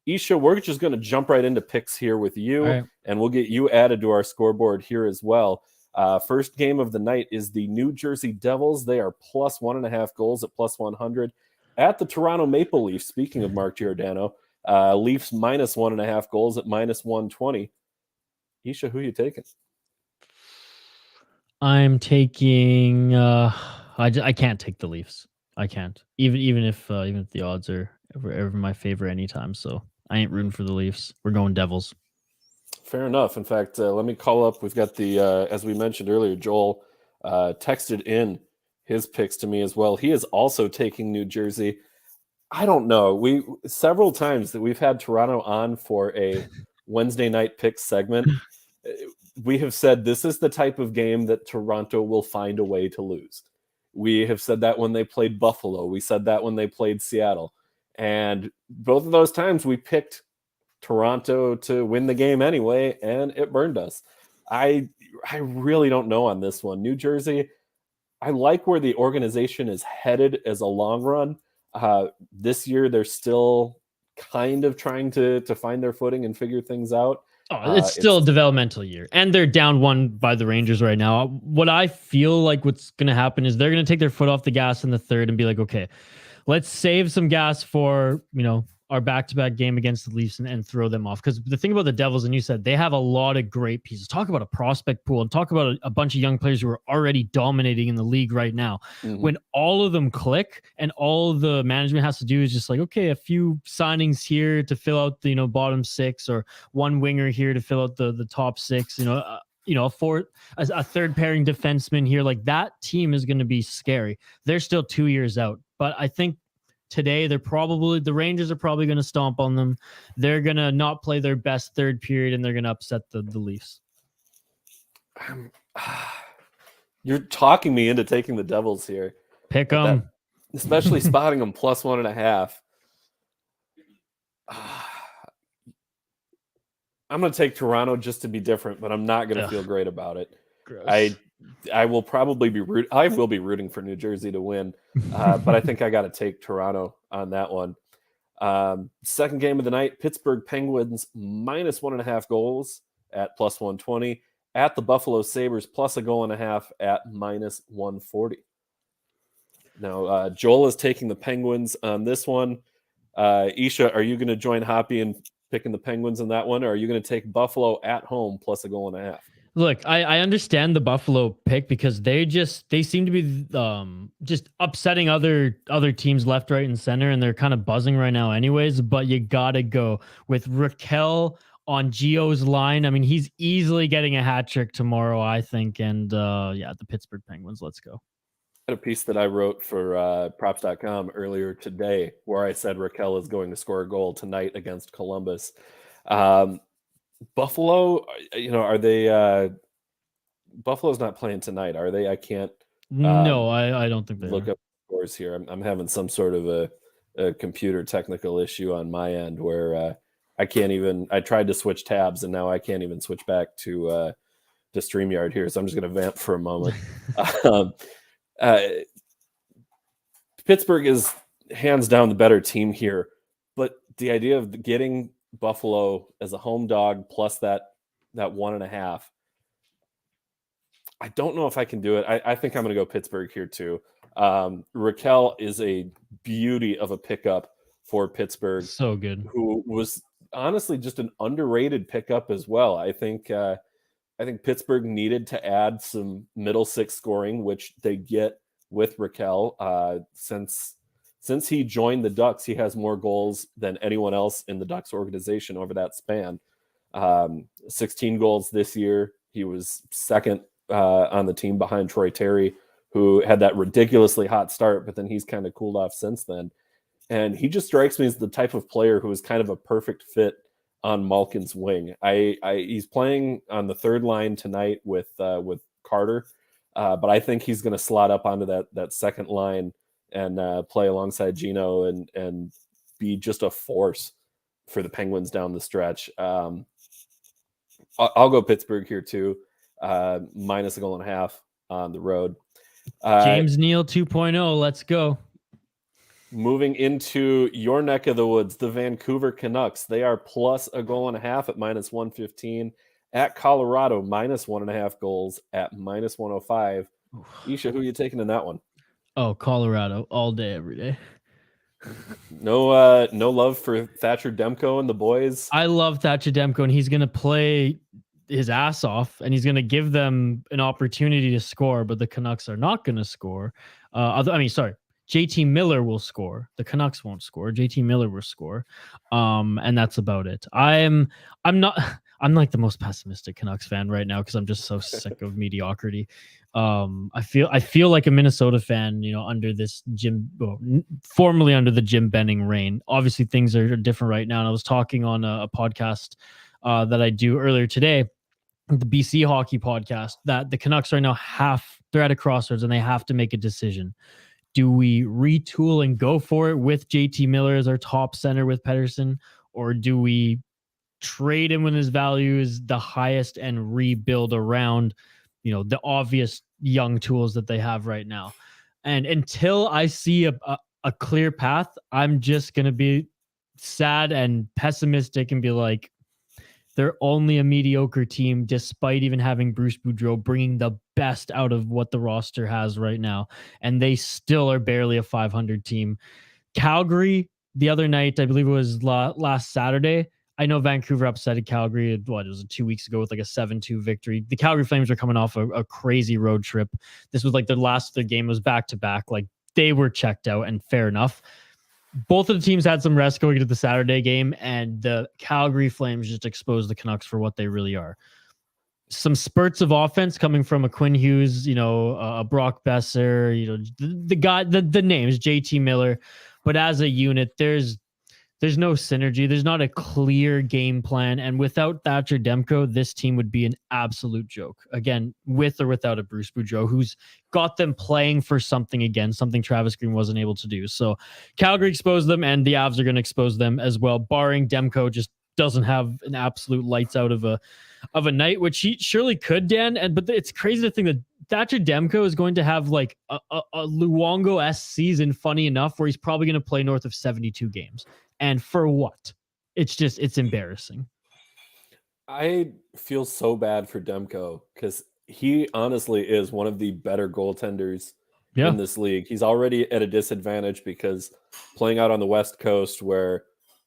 Isha, we're just going to jump right into picks here with you, right, and we'll get you added to our scoreboard here as well. First game of the night is the New Jersey Devils. They are plus 1.5 goals at plus 100 at the Toronto Maple Leafs. Speaking of Mark Giordano, Leafs minus 1.5 goals at minus 120. Isha, who are you taking? I'm taking. I can't take the Leafs. I can't. Even if the odds are ever my favor anytime. So I ain't rooting for the Leafs. We're going Devils. Fair enough. In fact, let me call up. We've got the as we mentioned earlier, Joel texted in his picks to me as well. He is also taking New Jersey. I don't know. We several times that we've had Toronto on for a Wednesday night pick segment, we have said this is the type of game that Toronto will find a way to lose. We have said that when they played Buffalo. We said that when they played Seattle. And both of those times we picked Toronto to win the game anyway, and it burned us. I really don't know on this one. New Jersey, I like where the organization is headed as a long run. This year, they're still kind of trying to find their footing and figure things out. Oh, it's still a developmental year, and they're down one by the Rangers right now. What I feel like what's going to happen is they're going to take their foot off the gas in the third and be like, okay, let's save some gas for, our back-to-back game against the Leafs and throw them off. Because the thing about the Devils, and you said, they have a lot of great pieces. Talk about a prospect pool and talk about a bunch of young players who are already dominating in the league right now. Mm-hmm. When all of them click and all the management has to do is just like, okay, a few signings here to fill out the, bottom six, or one winger here to fill out the top six, a third pairing defenseman here. Like, that team is going to be scary. They're still 2 years out, but I think today the Rangers are probably going to stomp on them. They're going to not play their best third period, and they're going to upset the Leafs. You're talking me into taking the Devils here. Pick them, especially spotting them plus 1.5. I'm going to take Toronto just to be different, but I'm not going to feel great about it. Gross. I will probably I will be rooting for New Jersey to win, but I think I got to take Toronto on that one. Second game of the night, Pittsburgh Penguins minus 1.5 goals at plus 120, at the Buffalo Sabres plus 1.5 goals at minus 140. Now, Joel is taking the Penguins on this one. Isha, are you going to join Hoppy in picking the Penguins in that one, or are you going to take Buffalo at home plus 1.5 goals? Look, I understand the Buffalo pick because they seem to be just upsetting other teams left, right, and center, and they're kind of buzzing right now anyways, but you gotta go with Raquel on Gio's line. I mean, he's easily getting a hat trick tomorrow, I think, and the Pittsburgh Penguins, let's go. I had a piece that I wrote for props.com earlier today where I said Raquel is going to score a goal tonight against Columbus. Buffalo, are they? Buffalo's not playing tonight, are they? I can't. No, I don't think they look up scores here. I'm having some sort of a computer technical issue on my end where I can't even. I tried to switch tabs and now I can't even switch back to StreamYard here. So I'm just going to vamp for a moment. Pittsburgh is hands down the better team here, but the idea of getting Buffalo as a home dog plus that 1.5, I don't know if I can do it. I think I'm going to go Pittsburgh here too. Raquel is a beauty of a pickup for Pittsburgh. So good. Who was honestly just an underrated pickup as well. I think Pittsburgh needed to add some middle six scoring, which they get with Raquel. Since he joined the Ducks, he has more goals than anyone else in the Ducks organization over that span. 16 goals this year. He was second on the team behind Troy Terry, who had that ridiculously hot start, but then he's kind of cooled off since then. And he just strikes me as the type of player who is kind of a perfect fit on Malkin's wing. He's playing on the third line tonight with Carter, but I think he's going to slot up onto that second line and play alongside Gino and be just a force for the Penguins down the stretch. I'll go Pittsburgh here too, minus 1.5 goals on the road. James Neal 2.0, let's go. Moving into your neck of the woods, the Vancouver Canucks. They are plus 1.5 goals at minus 115. At Colorado, minus 1.5 goals at minus 105. Isha, who are you taking in that one? Oh, Colorado all day, every day. No love for Thatcher Demko and the boys. I love Thatcher Demko, and he's going to play his ass off, and he's going to give them an opportunity to score, but the Canucks are not going to score. JT Miller will score. The Canucks won't score. JT Miller will score. And that's about it. I'm like the most pessimistic Canucks fan right now because I'm just so sick of mediocrity. I feel like a Minnesota fan, under this formerly under the Jim Benning reign. Obviously things are different right now. And I was talking on a podcast that I do earlier today, the BC Hockey podcast, that the Canucks right now they're at a crossroads and they have to make a decision. Do we retool and go for it with JT Miller as our top center with Pettersson, or do we trade him when his value is the highest and rebuild around, the obvious young tools that they have right now. And until I see a clear path, I'm just going to be sad and pessimistic and be like, they're only a mediocre team, despite even having Bruce Boudreau bringing the best out of what the roster has right now. And they still are barely a 500 team. Calgary, the other night, I believe it was last Saturday. I know Vancouver upset Calgary. It was 2 weeks ago with like a 7-2 victory. The Calgary Flames are coming off a crazy road trip. This was like their game was back to back. Like they were checked out, and fair enough. Both of the teams had some rest going into the Saturday game, and the Calgary Flames just exposed the Canucks for what they really are. Some spurts of offense coming from a Quinn Hughes, a Brock Besser, the guy, the names, JT Miller. But as a unit, there's no synergy. There's not a clear game plan. And without Thatcher Demko, this team would be an absolute joke. Again, with or without a Bruce Boudreau, who's got them playing for something again, something Travis Green wasn't able to do. So Calgary exposed them, and the Avs are going to expose them as well, barring Demko just doesn't have an absolute lights out of a night, which he surely could, Dan. But it's crazy to think that Thatcher Demko is going to have like a Luongo-esque season, funny enough, where he's probably going to play north of 72 games. And for what? It's embarrassing. I feel so bad for Demko because he honestly is one of the better goaltenders in this league. He's already at a disadvantage because playing out on the West Coast, where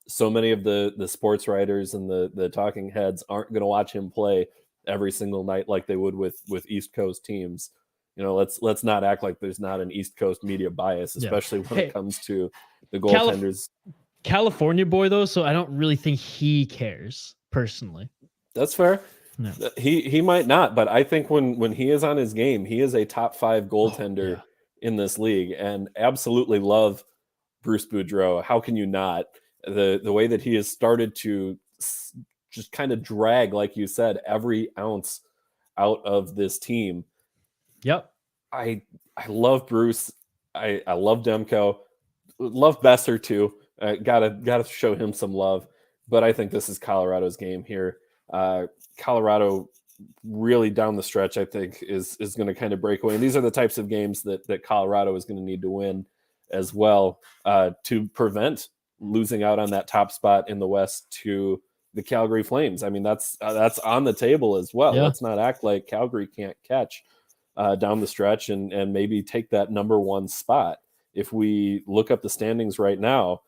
so many of the sports writers and the talking heads aren't going to watch him play every single night like they would with East Coast teams. Let's not act like there's not an East Coast media bias, especially when it comes to the goaltenders. California boy though, so I don't really think he cares personally. That's fair. No. He might not, but I think when he is on his game, he is a top 5 goaltender in this league, and absolutely love Bruce Boudreau. How can you not? The way that he has started to just kind of drag, like you said, every ounce out of this team. Yep. I love Bruce. I love Demko. Love Besser too. Gotta show him some love. But I think this is Colorado's game here. Colorado really down the stretch, I think, is going to kind of break away. And these are the types of games that Colorado is going to need to win as well to prevent losing out on that top spot in the West to the Calgary Flames. I mean, that's on the table as well. Yeah. Let's not act like Calgary can't catch down the stretch and maybe take that number 1 spot. If we look up the standings right now,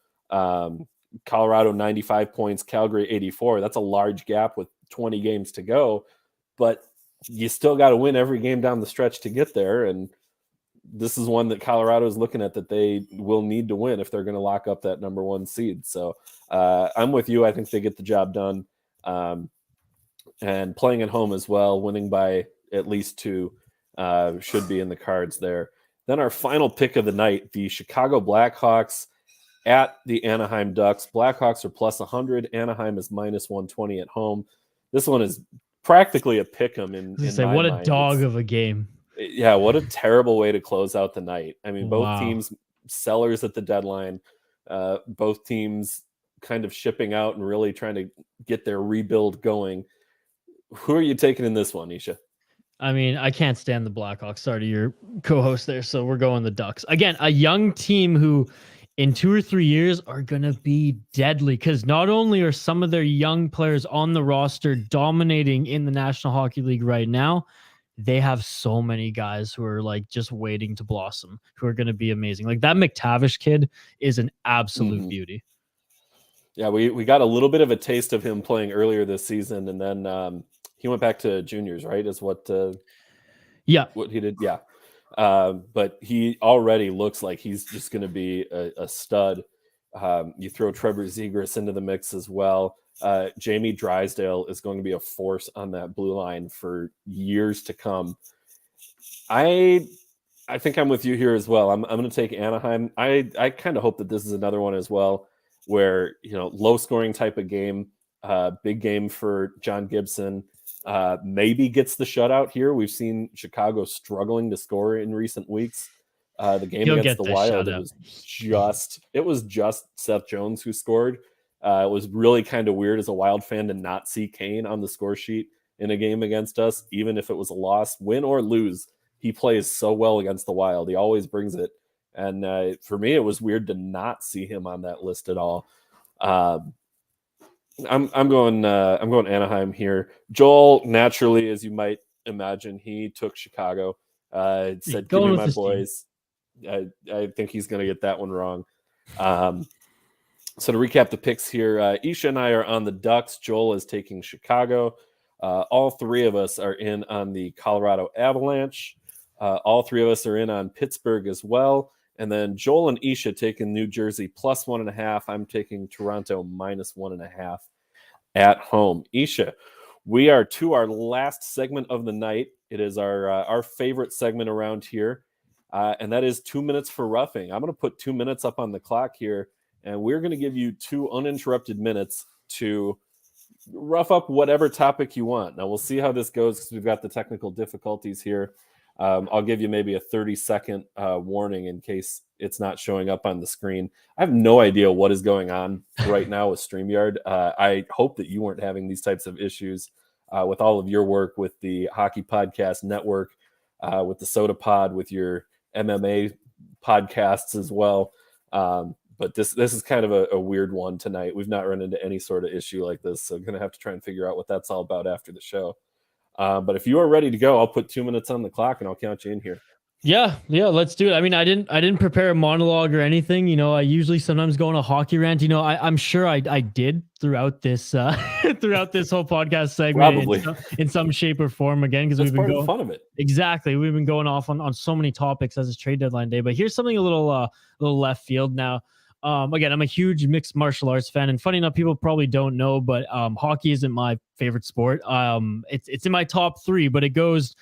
Colorado 95 points, Calgary 84. That's a large gap with 20 games to go, but you still got to win every game down the stretch to get there. And this is one that Colorado is looking at that they will need to win if they're going to lock up that number 1 seed. So I'm with you. I think they get the job done. And playing at home as well, winning by at least 2 should be in the cards there. Then our final pick of the night, the Chicago Blackhawks at the Anaheim Ducks. Blackhawks are plus 100. Anaheim is minus 120 at home. This one is practically a pick 'em in my what mind. A dog of a game. Yeah, what a terrible way to close out the night. I mean, both teams sellers at the deadline. Both teams kind of shipping out and really trying to get their rebuild going. Who are you taking in this one, Isha? I mean, I can't stand the Blackhawks. Sorry to your co-host there. So we're going the Ducks. Again, a young team who in 2 or 3 years are going to be deadly, because not only are some of their young players on the roster dominating in the National Hockey League right now, they have so many guys who are like just waiting to blossom, who are going to be amazing. Like that McTavish kid is an absolute beauty. Yeah, we got a little bit of a taste of him playing earlier this season, and then he went back to juniors, right? Is what what he did. Yeah. But he already looks like he's just going to be a stud. You throw Trevor Zegras into the mix as well. Jamie Drysdale is going to be a force on that blue line for years to come. I think I'm with you here as well. I'm going to take Anaheim. I kind of hope that this is another one as well, where, low scoring type of game, big game for John Gibson. Maybe gets the shutout here. We've seen Chicago struggling to score in recent weeks. The game against the Wild, it was just Seth Jones who scored. It was really kind of weird as a Wild fan to not see Kane on the score sheet in a game against us, even if it was a loss, win or lose. He plays so well against the Wild. He always brings it. And for me, it was weird to not see him on that list at all. I'm going Anaheim here. Joel, naturally, as you might imagine, he took Chicago. Said, "Give me my boys." I think he's going to get that one wrong. So to recap the picks here, Isha and I are on the Ducks. Joel is taking Chicago. All three of us are in on the Colorado Avalanche. All three of us are in on Pittsburgh as well. And then Joel and Isha taking New Jersey plus 1.5. I'm taking Toronto minus 1.5 at home. Isha, we are to our last segment of the night. It is our favorite segment around here, and that is 2 minutes for roughing. I'm going to put 2 minutes up on the clock here, and we're going to give you 2 uninterrupted minutes to rough up whatever topic you want. Now, we'll see how this goes because we've got the technical difficulties here. I'll give you maybe a 30-second warning in case it's not showing up on the screen. I have no idea what is going on right now with StreamYard. I hope that you weren't having these types of issues with all of your work with the Hockey Podcast Network, with the Soda Pod, with your MMA podcasts as well. But this is kind of a weird one tonight. We've not run into any sort of issue like this, so I'm going to have to try and figure out what that's all about after the show. But if you are ready to go, I'll put 2 minutes on the clock and I'll count you in here. Yeah, let's do it. I mean, I didn't prepare a monologue or anything. You know, I usually sometimes go on a hockey rant. You know, I'm sure I did throughout this throughout this whole podcast segment in some shape or form. Again, because we've been going fun of it. Exactly, we've been going off on so many topics as it's trade deadline day. But here's something a little left field now. Again, I'm a huge mixed martial arts fan, and funny enough, people probably don't know, but hockey isn't my favorite sport. It's in my top 3, but it goes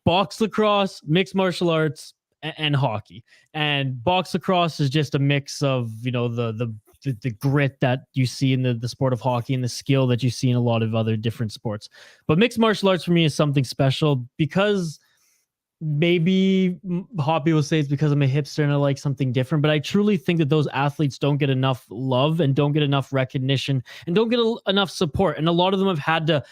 box lacrosse, mixed martial arts, and hockey. And box lacrosse is just a mix of, you know, the grit that you see in the sport of hockey and the skill that you see in a lot of other different sports. But mixed martial arts for me is something special because maybe Hoppy will say it's because I'm a hipster and I like something different, but I truly think that those athletes don't get enough love and don't get enough recognition and don't get enough support. And a lot of them have had to,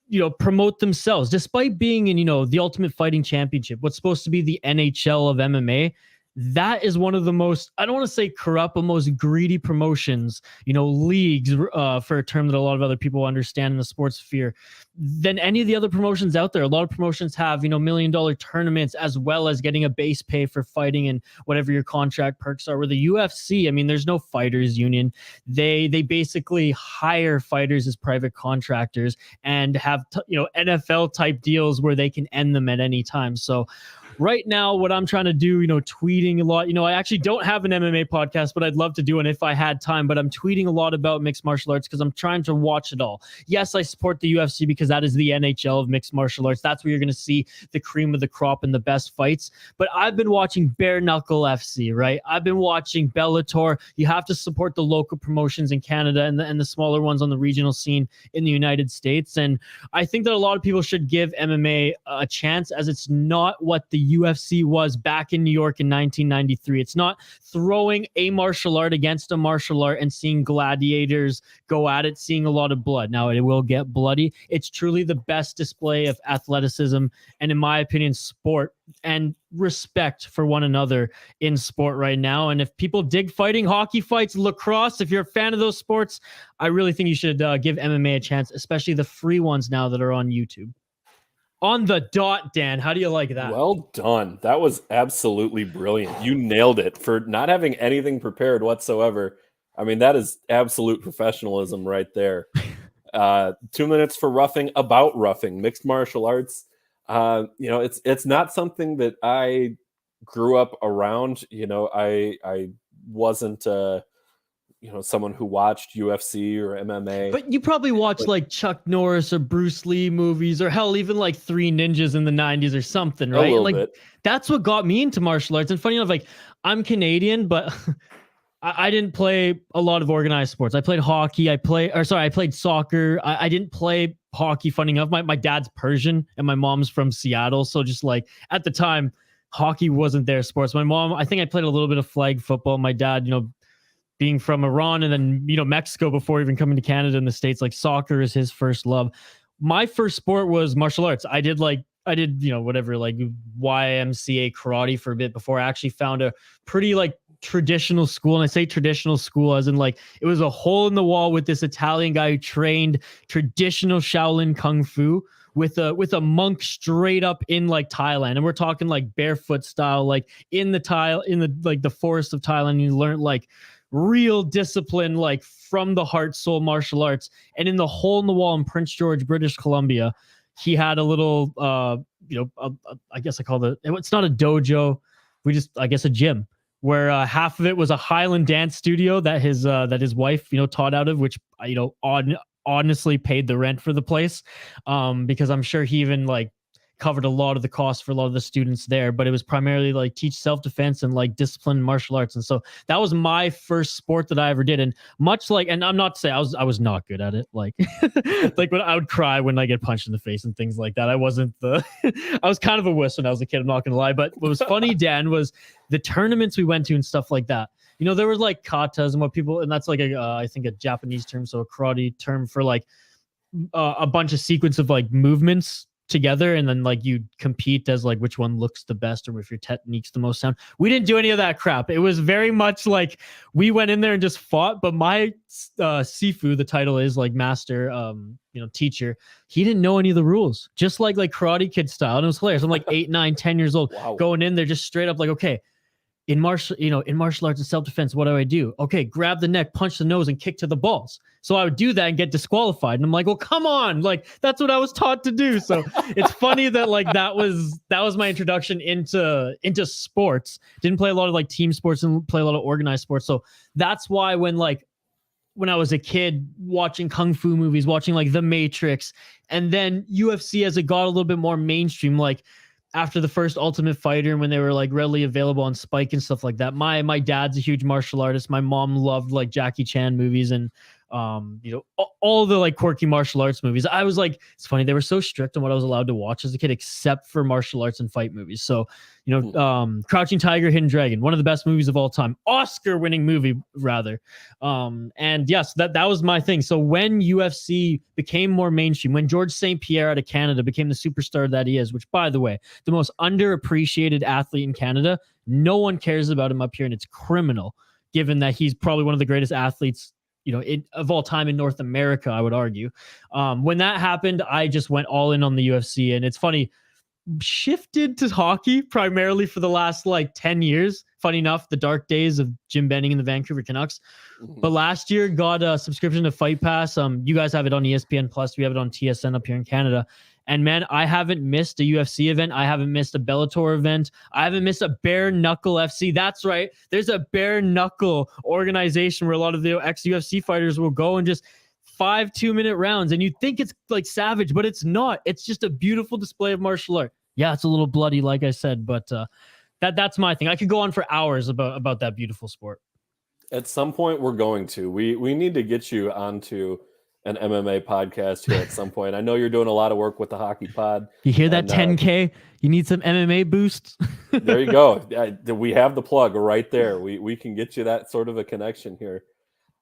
you know, promote themselves despite being in, you know, the Ultimate Fighting Championship, what's supposed to be the NHL of MMA. That is one of the most, I don't want to say corrupt, but most greedy promotions, you know, leagues, for a term that a lot of other people understand in the sports sphere, than any of the other promotions out there. A lot of promotions have, you know, $1 million tournaments as well as getting a base pay for fighting and whatever your contract perks are. Where the UFC, I mean, there's no fighters union. They basically hire fighters as private contractors and have, you know, NFL type deals where they can end them at any time. So right now, what I'm trying to do, you know, tweeting a lot. You know, I actually don't have an MMA podcast, but I'd love to do one if I had time. But I'm tweeting a lot about mixed martial arts because I'm trying to watch it all. Yes, I support the UFC because that is the NHL of mixed martial arts. That's where you're going to see the cream of the crop and the best fights. But I've been watching Bare Knuckle FC, right? I've been watching Bellator. You have to support the local promotions in Canada and the smaller ones on the regional scene in the United States. And I think that a lot of people should give MMA a chance, as it's not what the UFC was back in New York in 1993. It's not throwing a martial art against a martial art and seeing gladiators go at it, seeing a lot of blood. Now, it will get bloody. It's truly the best display of athleticism and, in my opinion, sport and respect for one another in sport right now. And if people dig fighting, hockey fights, lacrosse, if you're a fan of those sports, I really think you should give MMA a chance, especially the free ones now that are on YouTube. On the dot, Dan. How do you like that? Well done. That was absolutely brilliant. You nailed it for not having anything prepared whatsoever. I mean, that is absolute professionalism right there. 2 minutes for roughing, about roughing, mixed martial arts. You know, it's not something that I grew up around. You know, I wasn't you know, someone who watched UFC or MMA. But you probably watched like Chuck Norris or Bruce Lee movies, or hell, even like Three Ninjas in the 90s or something, right? A little like bit. That's what got me into martial arts. And funny enough, like I'm Canadian, but I didn't play a lot of organized sports. I played hockey. I played soccer. I didn't play hockey. Funny enough, my dad's Persian and my mom's from Seattle. So just like at the time, hockey wasn't their sports. My mom, I think I played a little bit of flag football. My dad, you know, being from Iran and then, Mexico before even coming to Canada and the States, like soccer is his first love. My first sport was martial arts. I did, whatever, like YMCA karate for a bit before I actually found a pretty like traditional school. And I say traditional school as in like it was a hole in the wall with this Italian guy who trained traditional Shaolin Kung Fu with a monk straight up in like Thailand. And we're talking like barefoot style, like in the forest of Thailand. You learn like real discipline, like from the heart, soul martial arts. And in the hole in the wall in Prince George, British Columbia, he had a little, I guess I call it's not a dojo. I guess a gym where half of it was a Highland dance studio that his wife, taught out of, which, honestly paid the rent for the place, because I'm sure he even like covered a lot of the cost for a lot of the students there, but it was primarily like teach self-defense and like discipline martial arts. And so that was my first sport that I ever did. And much like, and I'm not saying I was not good at it. Like, like when I would cry when I get punched in the face and things like that. I wasn't I was kind of a wuss when I was a kid. I'm not going to lie. But what was funny, Dan, was the tournaments we went to and stuff like that. There was like katas and what people, and that's like I think a Japanese term. So a karate term for like a bunch of sequence of like movements together, and then like you compete as like which one looks the best or if your technique's the most sound. We didn't do any of that crap. It was very much like we went in there and just fought. But my Sifu, the title is like master, teacher, he didn't know any of the rules, just like Karate Kid style. And it was hilarious. I'm like 8, 9, 10 years old. Wow. Going in there just straight up like, okay, in martial arts and self-defense, what do I do? Okay, grab the neck, punch the nose, and kick to the balls. So I would do that and get disqualified. And I'm like, well, come on. Like, that's what I was taught to do. So it's funny that like that was my introduction into sports. Didn't play a lot of like team sports and play a lot of organized sports. So that's why when I was a kid watching Kung Fu movies, watching like The Matrix, and then UFC as it got a little bit more mainstream, like after the first Ultimate Fighter and when they were like readily available on Spike and stuff like that. My dad's a huge martial artist. My mom loved like Jackie Chan movies and all the like quirky martial arts movies. I was like, it's funny, they were so strict on what I was allowed to watch as a kid, except for martial arts and fight movies. So, Crouching Tiger, Hidden Dragon, one of the best movies of all time, Oscar-winning movie rather. And yes, that was my thing. So when UFC became more mainstream, when George St. Pierre out of Canada became the superstar that he is, which by the way, the most underappreciated athlete in Canada, no one cares about him up here, and it's criminal, given that he's probably one of the greatest athletes of all time in North America, I would argue. When that happened, I just went all in on the UFC. And it's funny, shifted to hockey primarily for the last like 10 years. Funny enough, the dark days of Jim Benning and the Vancouver Canucks. But last year got a subscription to Fight Pass. You guys have it on ESPN Plus. We have it on TSN up here in Canada. And man, I haven't missed a UFC event. I haven't missed a Bellator event. I haven't missed a bare knuckle FC. That's right. There's a bare knuckle organization where a lot of the ex-UFC fighters will go and just 5 2-minute rounds. And you think it's like savage, but it's not. It's just a beautiful display of martial art. Yeah, it's a little bloody, like I said, but that's my thing. I could go on for hours about that beautiful sport. At some point, we're going to. We need to get you onto an MMA podcast here at some point. I know you're doing a lot of work with the Hockey Pod. You hear that, 10K? You need some MMA boosts? There you go. We have the plug right there. We can get you that sort of a connection here.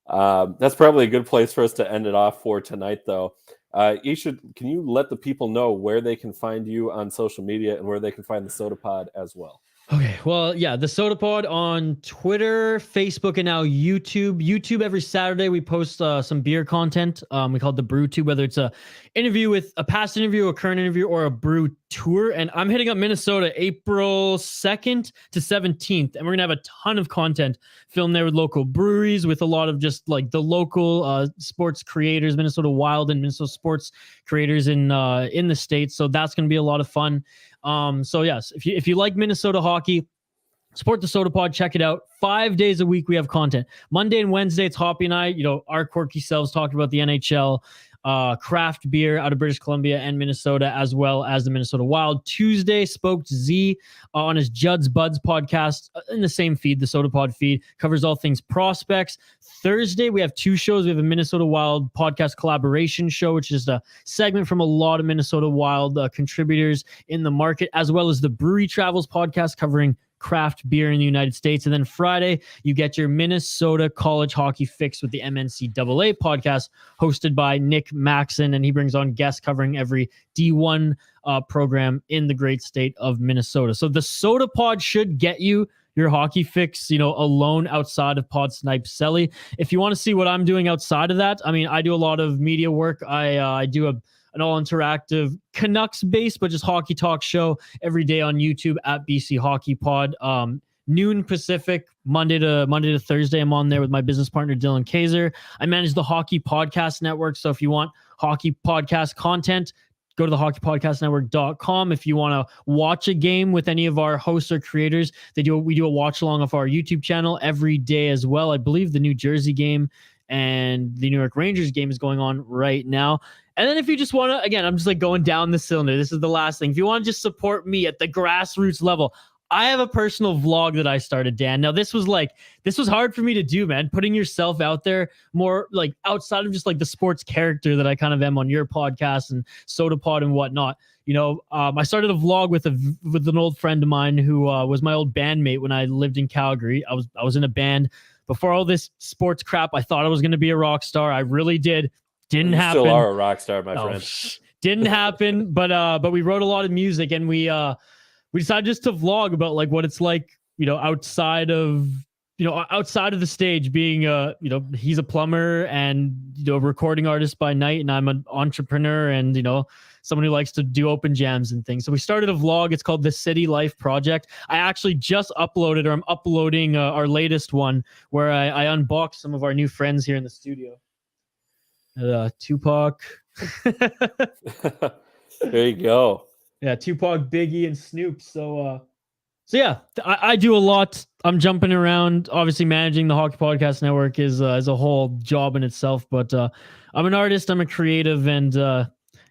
That's probably a good place for us to end it off for tonight, though. Isha, can you let the people know where they can find you on social media and where they can find the Soda Pod as well? Okay, well, yeah, the Soda Pod on Twitter, Facebook, and now YouTube. YouTube every Saturday we post some beer content. We call it the Brew Tube, whether it's a interview with a past interview, a current interview, or a brew tour. And I'm hitting up Minnesota April 2nd to 17th, and we're gonna have a ton of content filmed there with local breweries, with a lot of just like the local sports creators, Minnesota Wild and Minnesota sports creators in the States. So that's gonna be a lot of fun. So yes, if you like Minnesota hockey, support the Soda Pod, check it out. 5 days a week we have content. Monday and Wednesday it's Hoppy and I, our quirky selves talking about the NHL, craft beer out of British Columbia and Minnesota, as well as the Minnesota Wild. Tuesday, Spoke to Z on his Judd's Buds podcast in the same feed, the Soda Pod feed, covers all things prospects. Thursday, we have 2 shows. We have a Minnesota Wild podcast collaboration show, which is a segment from a lot of Minnesota Wild contributors in the market, as well as the Brewery Travels podcast covering craft beer in the United States. And then Friday, you get your Minnesota college hockey fix with the MNCAA podcast hosted by Nick Maxon. And he brings on guests covering every D1 program in the great state of Minnesota. So the Soda Pod should get you your hockey fix, alone outside of Pod Snipe Celly. If you want to see what I'm doing outside of that, I mean, I do a lot of media work. I do an all interactive Canucks based, but just hockey talk show every day on YouTube at BC Hockey Pod. Noon Pacific, Monday to Thursday. I'm on there with my business partner, Dylan Kaiser. I manage the Hockey Podcast Network. So if you want hockey podcast content, go to the hockeypodcastnetwork.com. If you want to watch a game with any of our hosts or creators, we do a watch along of our YouTube channel every day as well. I believe the New Jersey game and the New York Rangers game is going on right now. And then if you just want to, again, I'm just like going down the cylinder. This is the last thing. If you want to just support me at the grassroots level, I have a personal vlog that I started, Dan. Now, this was hard for me to do, man. Putting yourself out there more like outside of just like the sports character that I kind of am on your podcast and Soda Pod and whatnot. I started a vlog with an old friend of mine who was my old bandmate when I lived in Calgary. I was in a band before all this sports crap. I thought I was going to be a rock star. I really did. Didn't happen. Still are a rock star, my friend. Didn't happen. But we wrote a lot of music, and we decided just to vlog about like what it's like, outside of the stage, being he's a plumber and a recording artist by night, and I'm an entrepreneur and someone who likes to do open jams and things. So we started a vlog. It's called the City Life Project. I actually just uploaded, or I'm uploading our latest one where I unboxed some of our new friends here in the studio. Tupac. There you go. Yeah, Tupac, Biggie, and Snoop. So yeah, I do a lot. I'm jumping around. Obviously, managing the Hockey Podcast Network is a whole job in itself. But I'm an artist. I'm a creative, and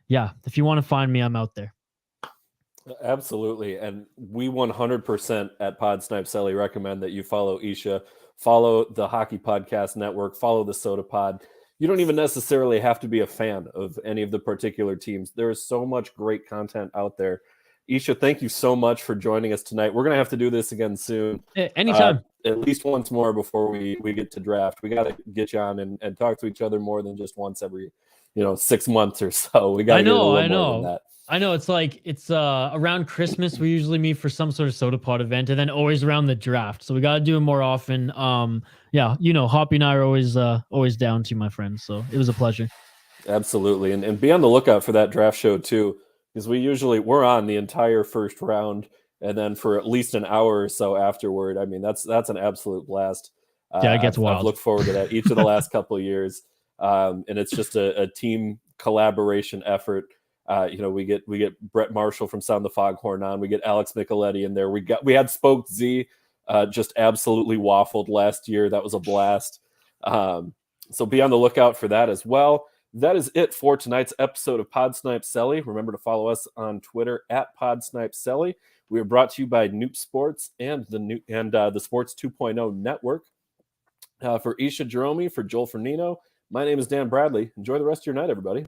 yeah, if you want to find me, I'm out there. Absolutely, and we 100% at Pod Snipe Celly recommend that you follow Isha, follow the Hockey Podcast Network, follow the Soda Pod. You don't even necessarily have to be a fan of any of the particular teams. There is so much great content out there. Isha, thank you so much for joining us tonight. We're going to have to do this again soon. Anytime. At least once more before we get to draft. We got to get you on and talk to each other more than just once every 6 months or so. We got to get a little more than that. I know it's around Christmas. We usually meet for some sort of Soda Pod event, and then always around the draft. So we got to do it more often. Yeah, Hoppy and I are always down to, my friends. So it was a pleasure. Absolutely. And be on the lookout for that draft show too, because we're on the entire first round, and then for at least an hour or so afterward. I mean, that's an absolute blast. Yeah, it gets wild. I've looked forward to that each of the last couple of years. And it's just a team collaboration effort. We get Brett Marshall from Sound the Foghorn on. We get Alex Micheletti in there. We had Spoke Z, just absolutely waffled last year. That was a blast. So be on the lookout for that as well. That is it for tonight's episode of Pod Snipe Celly. Remember to follow us on Twitter at Pod Snipe Celly. We are brought to you by Noop Sports and the Sports 2.0 Network. For Isha Jahromi, for Joel Fernino, my name is Dan Bradley. Enjoy the rest of your night, everybody.